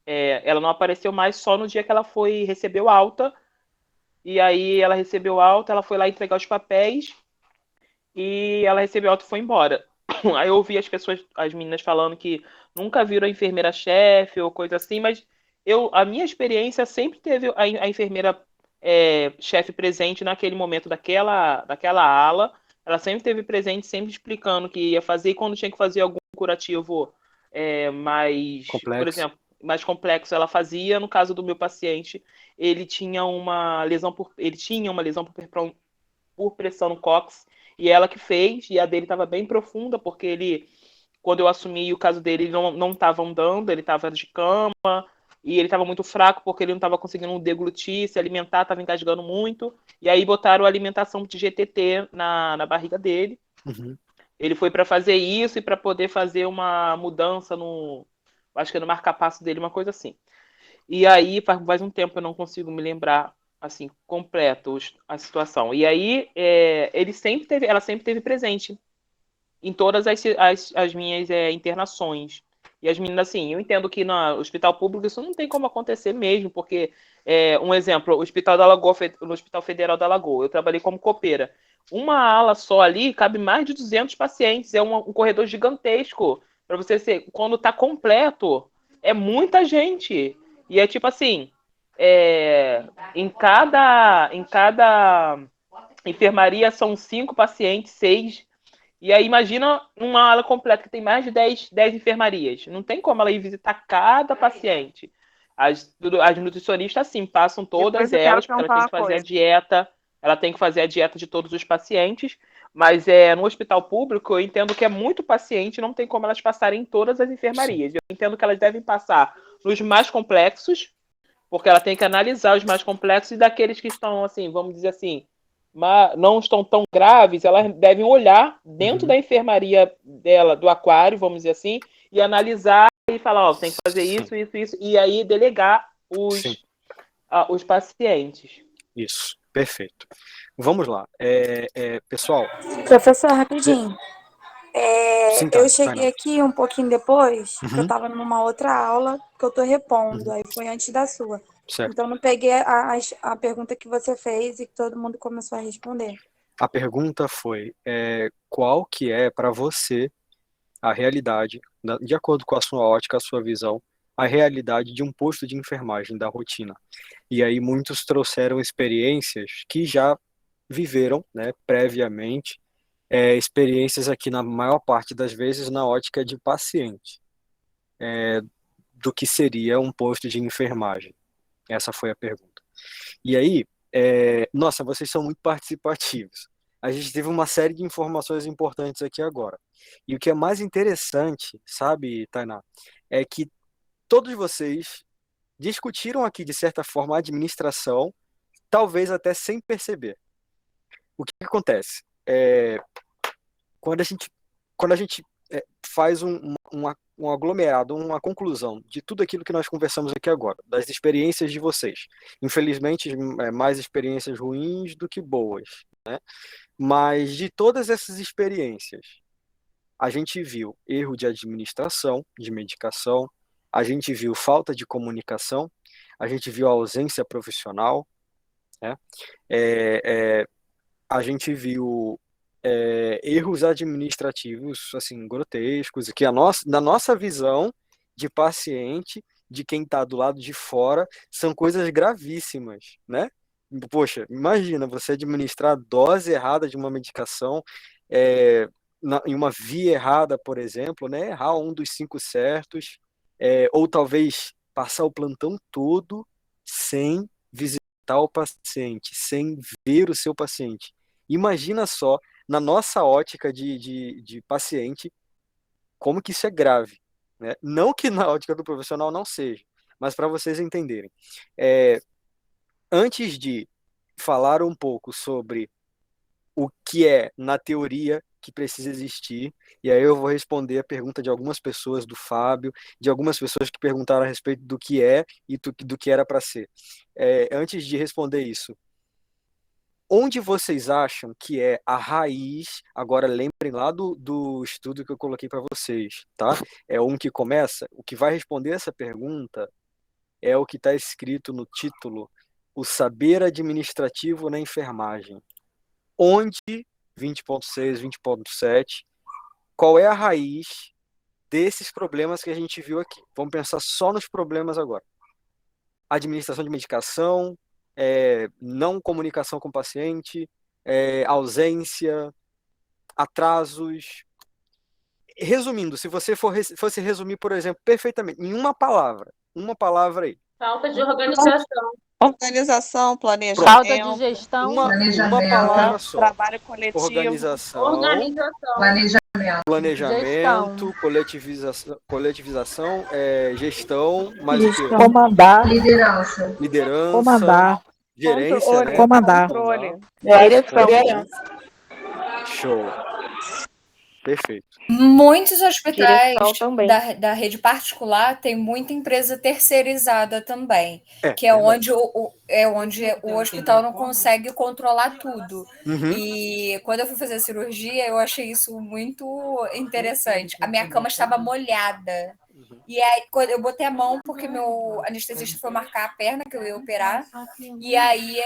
ela não apareceu mais só no dia que ela recebeu alta, e aí ela recebeu alta, ela foi lá entregar os papéis, e ela recebeu alta e foi embora. Aí eu ouvi as meninas falando que nunca viram a enfermeira-chefe ou coisa assim, mas a minha experiência sempre teve a enfermeira chefe presente naquele momento daquela ala. Ela sempre esteve presente, sempre explicando o que ia fazer, e quando tinha que fazer algum curativo mais complexo, por exemplo, mais complexo, ela fazia. No caso do meu paciente, ele tinha uma lesão por pressão no cóccix, e ela que fez, e a dele estava bem profunda, porque quando eu assumi o caso dele, ele não estava andando, ele estava de cama, e ele estava muito fraco, porque ele não estava conseguindo deglutir, se alimentar, estava engasgando muito, e aí botaram a alimentação de GTT na barriga dele. Ele foi para fazer isso e para poder fazer uma mudança acho que no marca-passo dele, uma coisa assim. E aí, faz um tempo eu não consigo me lembrar assim, completo a situação. E aí, ela sempre teve presente em todas as minhas internações. E as meninas, assim, eu entendo que no hospital público isso não tem como acontecer mesmo, porque, um exemplo, no Hospital Federal da Lagoa, eu trabalhei como copeira. Uma ala só ali cabe mais de 200 pacientes, é um corredor gigantesco. Para você ser, quando está completo, é muita gente. E é tipo assim, em cada enfermaria são 5 pacientes, 6. E aí imagina uma ala completa que tem mais de 10 enfermarias. Não tem como ela ir visitar cada paciente. As nutricionistas, sim, passam todas elas, porque ela tem que fazer a dieta. Ela tem que fazer a dieta de todos os pacientes. Mas no hospital público, eu entendo que é muito paciente, não tem como elas passarem em todas as enfermarias. Eu entendo que elas devem passar nos mais complexos, porque ela tem que analisar os mais complexos, e daqueles que estão, assim, vamos dizer assim, não estão tão graves, elas devem olhar dentro da enfermaria dela, do aquário, vamos dizer assim, e analisar e falar, ó, tem que fazer isso, e aí delegar os pacientes. Isso, perfeito. Vamos lá. Pessoal. Professor, rapidinho. Sim, eu cheguei aqui um pouquinho depois, que eu Uhum. estava numa outra aula que eu estou repondo, aí foi antes da sua. Certo. Então, não peguei a pergunta que você fez e que todo mundo começou a responder. A pergunta foi, qual que é para você a realidade, de acordo com a sua ótica, a sua visão, a realidade de um posto de enfermagem, da rotina. E aí muitos trouxeram experiências que já viveram, né, previamente, experiências aqui na maior parte das vezes na ótica de paciente, do que seria um posto de enfermagem. Essa foi a pergunta. E aí, nossa, vocês são muito participativos. A gente teve uma série de informações importantes aqui agora. E o que é mais interessante, sabe, Tainá, é que todos vocês discutiram aqui, de certa forma, a administração, talvez até sem perceber. O que acontece? Quando a gente faz um aglomerado, uma conclusão de tudo aquilo que nós conversamos aqui agora, das experiências de vocês. Infelizmente, mais experiências ruins do que boas, né? Mas de todas essas experiências, a gente viu erro de administração, de medicação, a gente viu falta de comunicação, a gente viu ausência profissional, né? A gente viu erros administrativos assim grotescos, e que na nossa visão de paciente, de quem está do lado de fora, são coisas gravíssimas, né? Poxa, imagina você administrar a dose errada de uma medicação, em uma via errada, por exemplo, né? Errar um dos 5 certos, ou talvez passar o plantão todo sem visitar o paciente, sem ver o seu paciente. Imagina só, na nossa ótica de paciente, como que isso é grave, né? Não que na ótica do profissional não seja, mas para vocês entenderem. Antes de falar um pouco sobre o que é, na teoria, que precisa existir, e aí eu vou responder a pergunta de algumas pessoas, do Fábio, de algumas pessoas que perguntaram a respeito do que é e do que era para ser. Antes de responder isso, onde vocês acham que é a raiz? Agora lembrem lá do estudo que eu coloquei para vocês, tá? É um que começa, o que vai responder essa pergunta é o que está escrito no título, O Saber Administrativo na Enfermagem. Onde, 20.6, 20.7, qual é a raiz desses problemas que a gente viu aqui? Vamos pensar só nos problemas agora. Administração de medicação, não comunicação com o paciente, ausência, atrasos. Resumindo, se você fosse resumir, por exemplo, perfeitamente, em uma palavra aí. Falta de organização. Organização, planejamento. Falta de gestão. Uma palavra só. Trabalho coletivo. Organização. Planejamento, coletivização, gestão, mais o quê? Comandar. Liderança. Comandar. Gerência, né? Comandar. Direção. Show. Perfeito. Muitos hospitais Direção também. da rede particular têm muita empresa terceirizada também, que é onde o hospital não consegue controlar tudo. Uhum. E quando eu fui fazer a cirurgia, eu achei isso muito interessante. A minha cama estava molhada. E aí, quando eu botei a mão, porque meu anestesista foi marcar a perna que eu ia operar, e aí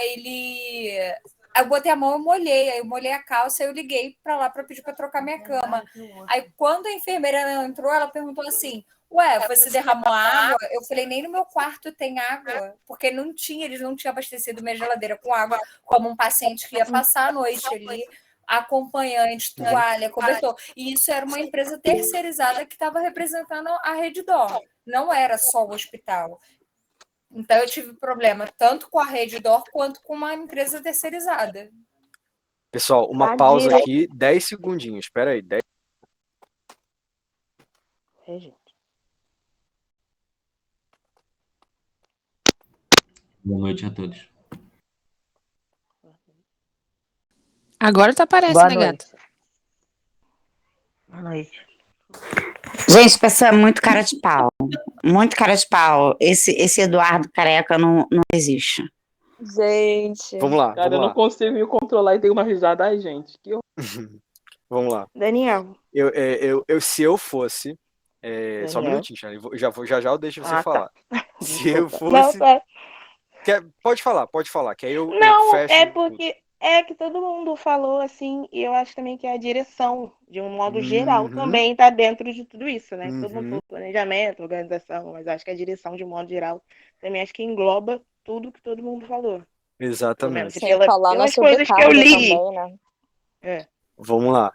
eu botei a mão, eu molhei a calça, eu liguei para lá para pedir para trocar minha cama. Aí, quando a enfermeira entrou, ela perguntou assim: ué, você derramou água? Eu falei: nem no meu quarto tem água, porque eles não tinham abastecido minha geladeira com água, como um paciente que ia passar a noite ali, acompanhante, toalha, cobertor. E isso era uma empresa terceirizada que estava representando a Redditor, não era só o hospital. Então, eu tive problema tanto com a Redditor quanto com uma empresa terceirizada. Pessoal, uma pausa aqui, 10 segundinhos. Espera aí, 10. Boa noite a todos. Agora tu aparece, Boa né, noite. gata? Boa noite. Gente, pessoa é muito cara de pau. Muito cara de pau. Esse Eduardo Careca não existe. Gente. Vamos lá, Cara, eu não consigo me controlar e tenho uma risada. Ai, gente, que Vamos lá. Daniel. Se eu fosse. Só um Daniel. minutinho, Charlie. Já eu deixo você Ah, tá. falar. Se eu Desculpa. Não, fosse. tá. Pode falar, que aí eu Não, fecho. é porque é que todo mundo falou assim, e eu acho também que a direção, de um modo geral, também está dentro de tudo isso, né? Todo mundo falou planejamento, organização, mas acho que a direção, de um modo geral, também acho que engloba tudo que todo mundo falou. Pelo menos Exatamente. Sem falar na pelas coisas que eu sobrecarga li. também, né? Vamos lá.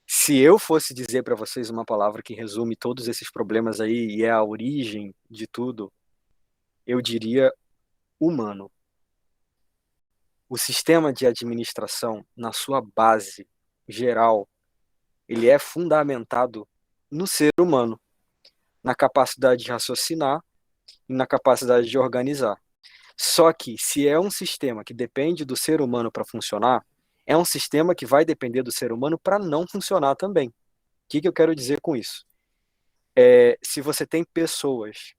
Se eu fosse dizer para vocês uma palavra que resume todos esses problemas aí e é a origem de tudo, eu diria humano. O sistema de administração, na sua base geral, ele é fundamentado no ser humano, na capacidade de raciocinar e na capacidade de organizar. Só que, se é um sistema que depende do ser humano para funcionar, é um sistema que vai depender do ser humano para não funcionar também. O que eu quero dizer com isso? Se você tem pessoas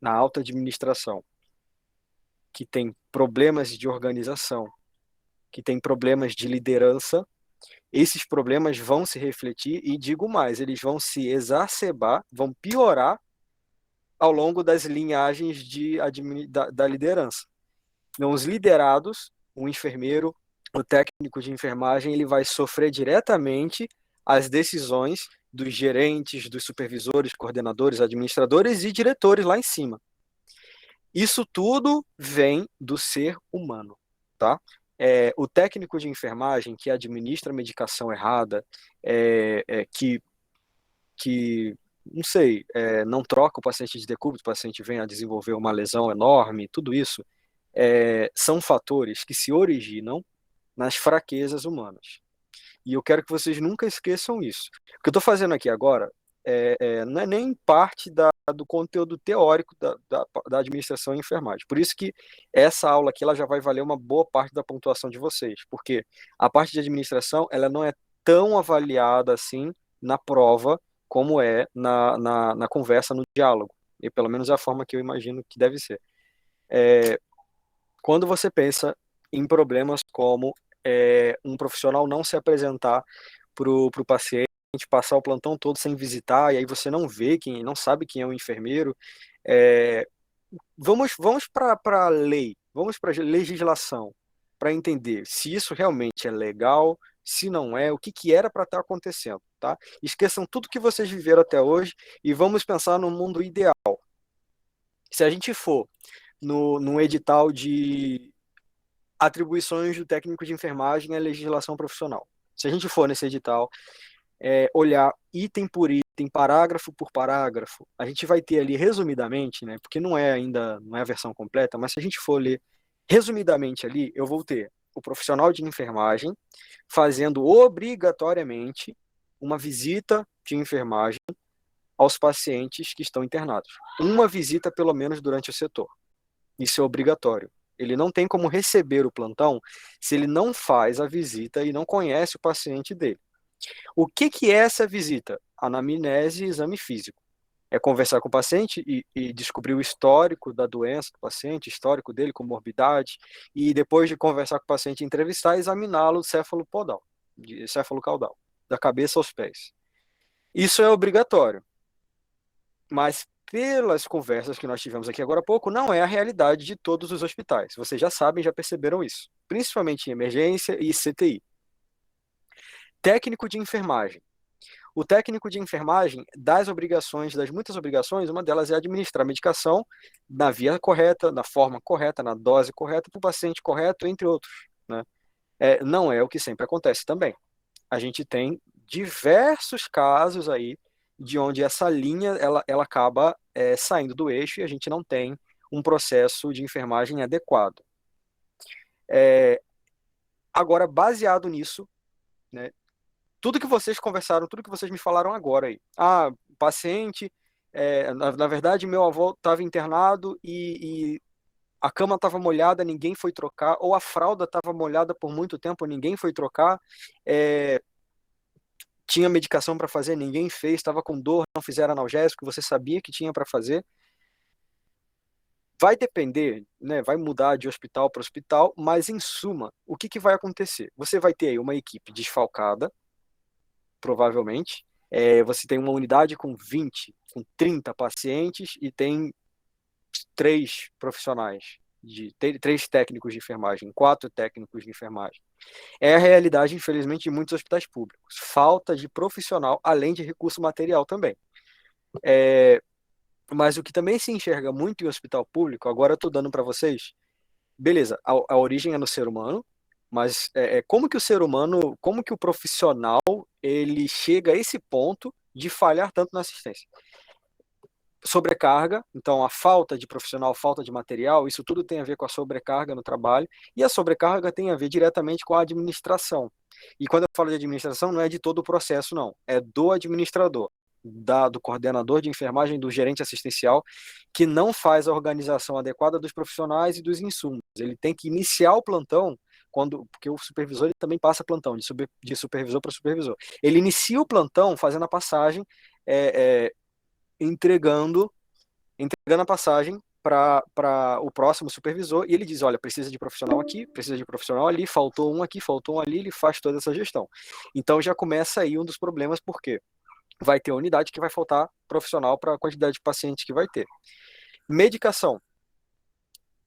na alta administração que têm problemas de organização, que têm problemas de liderança, esses problemas vão se refletir e, digo mais, eles vão se exacerbar, vão piorar ao longo das linhagens da liderança. Então, os liderados, o enfermeiro, o técnico de enfermagem, ele vai sofrer diretamente as decisões dos gerentes, dos supervisores, coordenadores, administradores e diretores lá em cima. Isso tudo vem do ser humano, tá? O técnico de enfermagem que administra a medicação errada, que não sei, não troca o paciente de decúbito, o paciente vem a desenvolver uma lesão enorme, tudo isso são fatores que se originam nas fraquezas humanas. E eu quero que vocês nunca esqueçam isso. O que eu estou fazendo aqui agora não é nem parte do conteúdo teórico da administração e enfermagem. Por isso que essa aula aqui ela já vai valer uma boa parte da pontuação de vocês, porque a parte de administração ela não é tão avaliada assim na prova como é na conversa, no diálogo. E pelo menos é a forma que eu imagino que deve ser. Quando você pensa em problemas como um profissional não se apresentar para o paciente, passar o plantão todo sem visitar, e aí você não vê não sabe quem é o enfermeiro, vamos para a lei, vamos para a legislação, para entender se isso realmente é legal, se não é, o que era para estar acontecendo, tá? Esqueçam tudo que vocês viveram até hoje e vamos pensar no mundo ideal. Se a gente for num edital de atribuições do técnico de enfermagem à legislação profissional, se a gente for nesse edital, olhar item por item, parágrafo por parágrafo, a gente vai ter ali resumidamente, né, porque não é a versão completa, mas se a gente for ler resumidamente ali, eu vou ter o profissional de enfermagem fazendo obrigatoriamente uma visita de enfermagem aos pacientes que estão internados. Uma visita, pelo menos, durante o setor. Isso é obrigatório. Ele não tem como receber o plantão se ele não faz a visita e não conhece o paciente dele. O que é essa visita? Anamnese e exame físico. É conversar com o paciente e descobrir o histórico da doença do paciente, histórico dele, comorbidade, e depois de conversar com o paciente, entrevistar e examiná-lo céfalo-caudal, da cabeça aos pés. Isso é obrigatório. Mas pelas conversas que nós tivemos aqui agora há pouco, não é a realidade de todos os hospitais. Vocês já sabem, já perceberam isso. Principalmente em emergência e CTI. Técnico de enfermagem. O técnico de enfermagem, das muitas obrigações, uma delas é administrar a medicação na via correta, na forma correta, na dose correta, para o paciente correto, entre outros, né? Não é o que sempre acontece também. A gente tem diversos casos aí de onde essa linha ela acaba saindo do eixo e a gente não tem um processo de enfermagem adequado. Agora, baseado nisso, né, tudo que vocês conversaram, tudo que vocês me falaram agora aí. Paciente, na verdade, meu avô estava internado e a cama estava molhada, ninguém foi trocar, ou a fralda estava molhada por muito tempo, ninguém foi trocar, tinha medicação para fazer, ninguém fez, estava com dor, não fizeram analgésico, você sabia que tinha para fazer. Vai depender, né, vai mudar de hospital para hospital, mas em suma, o que vai acontecer? Você vai ter aí uma equipe desfalcada, provavelmente, você tem uma unidade com 20, com 30 pacientes e tem 3 profissionais, 3 técnicos de enfermagem, 4 técnicos de enfermagem. É a realidade, infelizmente, de muitos hospitais públicos. Falta de profissional, além de recurso material também. Mas o que também se enxerga muito em hospital público, agora eu estou dando para vocês, beleza, a origem é no ser humano, mas como que o ser humano, como que o profissional, ele chega a esse ponto de falhar tanto na assistência? Sobrecarga, então a falta de profissional, falta de material, isso tudo tem a ver com a sobrecarga no trabalho, e a sobrecarga tem a ver diretamente com a administração. E quando eu falo de administração, não é de todo o processo, não, é do administrador, do coordenador de enfermagem, do gerente assistencial, que não faz a organização adequada dos profissionais e dos insumos. Ele tem que iniciar o plantão, porque o supervisor ele também passa plantão, de supervisor para supervisor. Ele inicia o plantão fazendo a passagem, entregando a passagem para o próximo supervisor, e ele diz, olha, precisa de profissional aqui, precisa de profissional ali, faltou um aqui, faltou um ali, ele faz toda essa gestão. Então já começa aí um dos problemas, porque vai ter unidade que vai faltar profissional para a quantidade de pacientes que vai ter. Medicação.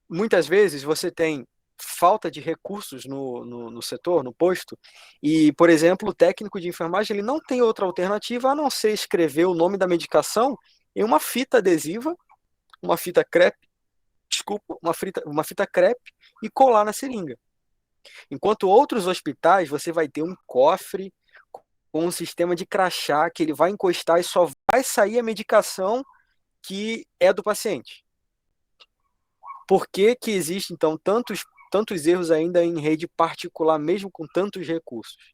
Muitas vezes você tem falta de recursos no setor, no posto, e, por exemplo, o técnico de enfermagem ele não tem outra alternativa a não ser escrever o nome da medicação em uma fita adesiva, uma fita crepe, uma fita crepe e colar na seringa. Enquanto outros hospitais, você vai ter um cofre com um sistema de crachá que ele vai encostar e só vai sair a medicação que é do paciente. Por que que existe, então, tantos erros ainda em rede particular, mesmo com tantos recursos?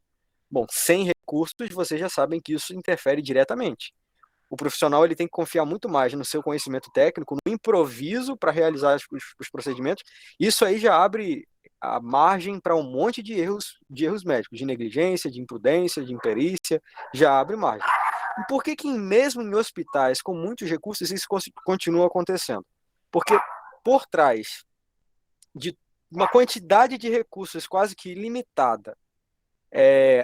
Bom, sem recursos, vocês já sabem que isso interfere diretamente. O profissional ele tem que confiar muito mais no seu conhecimento técnico, no improviso para realizar os procedimentos. Isso aí já abre a margem para um monte de erros médicos, de negligência, de imprudência, de imperícia, já abre margem. E por que que mesmo em hospitais com muitos recursos isso continua acontecendo? Porque por trás de uma quantidade de recursos quase que ilimitada,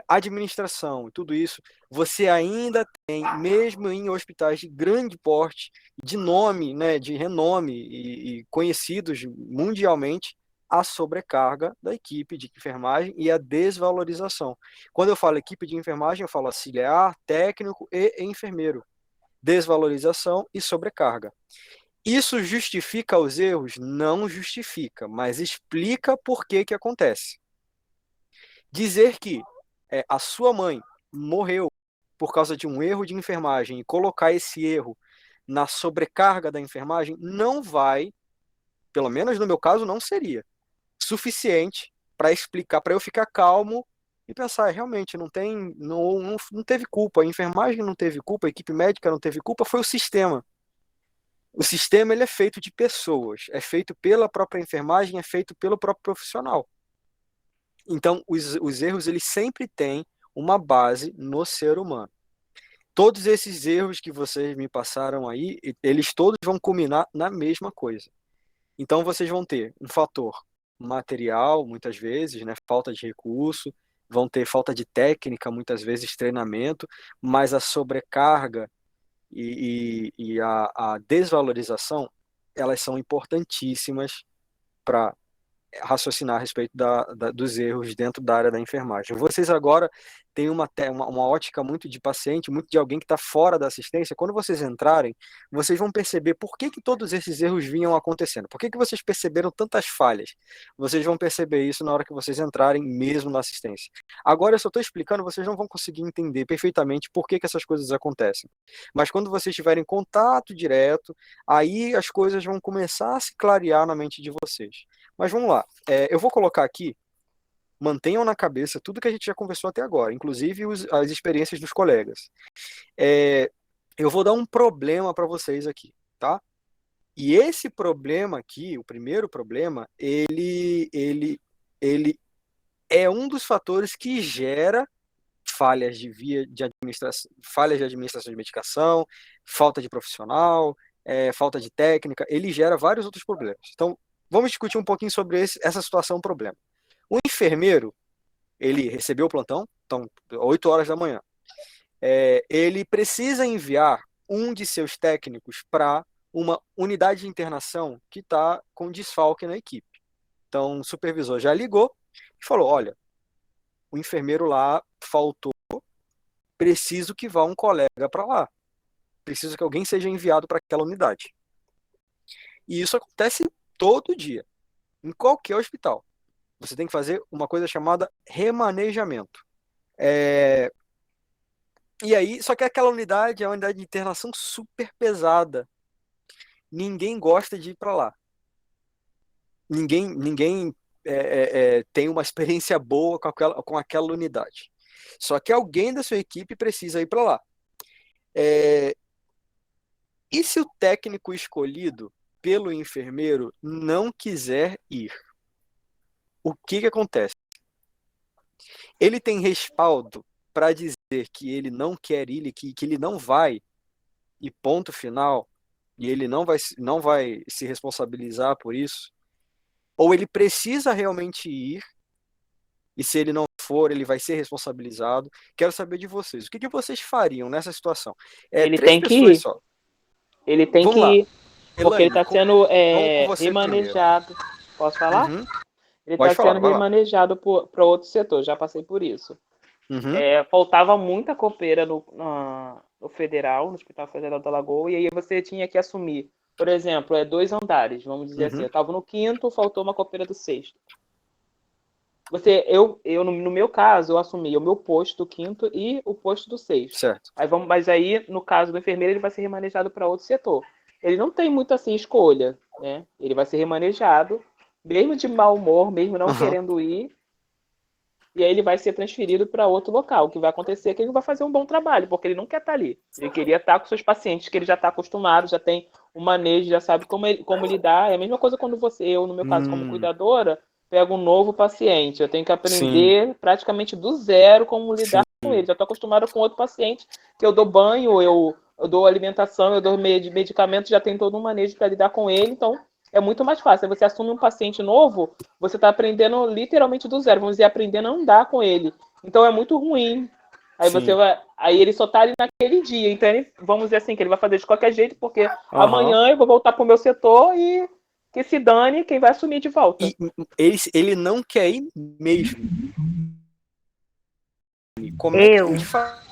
administração e tudo isso, você ainda tem, mesmo em hospitais de grande porte, de nome, né, de renome e conhecidos mundialmente, a sobrecarga da equipe de enfermagem e a desvalorização. Quando eu falo equipe de enfermagem, eu falo auxiliar, técnico e enfermeiro. Desvalorização e sobrecarga. Isso justifica os erros? Não justifica, mas explica por que que acontece. Dizer que a sua mãe morreu por causa de um erro de enfermagem e colocar esse erro na sobrecarga da enfermagem não vai, pelo menos no meu caso, não seria suficiente para explicar, para eu ficar calmo e pensar, realmente, não teve culpa, a enfermagem não teve culpa, a equipe médica não teve culpa, foi o sistema. O sistema ele é feito de pessoas, é feito pela própria enfermagem, é feito pelo próprio profissional. Então, os erros eles sempre têm uma base no ser humano. Todos esses erros que vocês me passaram aí, eles todos vão culminar na mesma coisa. Então, vocês vão ter um fator material, muitas vezes, né, falta de recurso, vão ter falta de técnica, muitas vezes treinamento, mas a sobrecarga e a desvalorização, elas são importantíssimas para raciocinar a respeito dos erros dentro da área da enfermagem. Vocês agora têm uma ótica muito de paciente, muito de alguém que está fora da assistência. Quando vocês entrarem, vocês vão perceber por que que todos esses erros vinham acontecendo. Por que que vocês perceberam tantas falhas? Vocês vão perceber isso na hora que vocês entrarem mesmo na assistência. Agora eu só estou explicando, vocês não vão conseguir entender perfeitamente por que que essas coisas acontecem. Mas quando vocês tiverem contato direto, aí as coisas vão começar a se clarear na mente de vocês. Mas vamos lá, eu vou colocar aqui, mantenham na cabeça tudo que a gente já conversou até agora, inclusive as experiências dos colegas. Eu vou dar um problema para vocês aqui, tá? E esse problema aqui, o primeiro problema, ele é um dos fatores que gera falhas de administração de medicação, falta de profissional, falta de técnica, ele gera vários outros problemas. Então, vamos discutir um pouquinho sobre essa situação, problema. O enfermeiro, ele recebeu o plantão, então, 8 horas da manhã. Ele precisa enviar um de seus técnicos para uma unidade de internação que está com desfalque na equipe. Então, o supervisor já ligou e falou, olha, o enfermeiro lá faltou, preciso que vá um colega para lá. Preciso que alguém seja enviado para aquela unidade. E isso acontece todo dia, em qualquer hospital. Você tem que fazer uma coisa chamada remanejamento. E aí, só que aquela unidade é uma unidade de internação super pesada. Ninguém gosta de ir para lá. Ninguém tem uma experiência boa com aquela unidade. Só que alguém da sua equipe precisa ir para lá. E se o técnico escolhido pelo enfermeiro não quiser ir? O que acontece? Ele tem respaldo para dizer que ele não quer ir, que ele não vai, e ponto final, e ele não vai se responsabilizar por isso? Ou ele precisa realmente ir, e se ele não for, ele vai ser responsabilizado? Quero saber de vocês. O que vocês fariam nessa situação? Ele 3 tem que pessoas ir. só. Ele tem Vamos que lá. ir. Porque Elaine, ele está sendo vamos com você remanejado. Posso falar? Uhum. Ele Pode está falar, sendo vai lá. remanejado para outro setor. Já passei por isso. Uhum. Faltava muita copeira no federal, no Hospital Federal da Lagoa, e aí você tinha que assumir. Por exemplo, 2 andares, vamos dizer assim. Eu estava no 5º, faltou uma copeira do 6º. No meu caso, eu assumi o meu posto do 5º e o posto do 6º. Certo. Mas aí, no caso do enfermeiro, ele vai ser remanejado para outro setor. Ele não tem muito assim escolha, né? Ele vai ser remanejado, mesmo de mau humor, mesmo não querendo ir, e aí ele vai ser transferido para outro local. O que vai acontecer é que ele vai fazer um bom trabalho, porque ele não quer estar ali. Ele queria estar com seus pacientes, que ele já está acostumado, já tem um manejo, já sabe como lidar. É a mesma coisa quando eu, no meu caso, como cuidadora, pego um novo paciente. Eu tenho que aprender praticamente do zero como lidar com ele. Já estou acostumada com outro paciente, que eu dou banho, eu dou alimentação, eu dou medicamento, já tem todo um manejo para lidar com ele, então é muito mais fácil. Você assume um paciente novo, você está aprendendo literalmente do zero, vamos dizer, aprendendo a andar com ele. Então é muito ruim. Aí ele só está ali naquele dia. Então, vamos dizer assim, que ele vai fazer de qualquer jeito, porque amanhã eu vou voltar para o meu setor e que se dane quem vai assumir de volta. E ele não quer ir mesmo. Como é que a gente faz?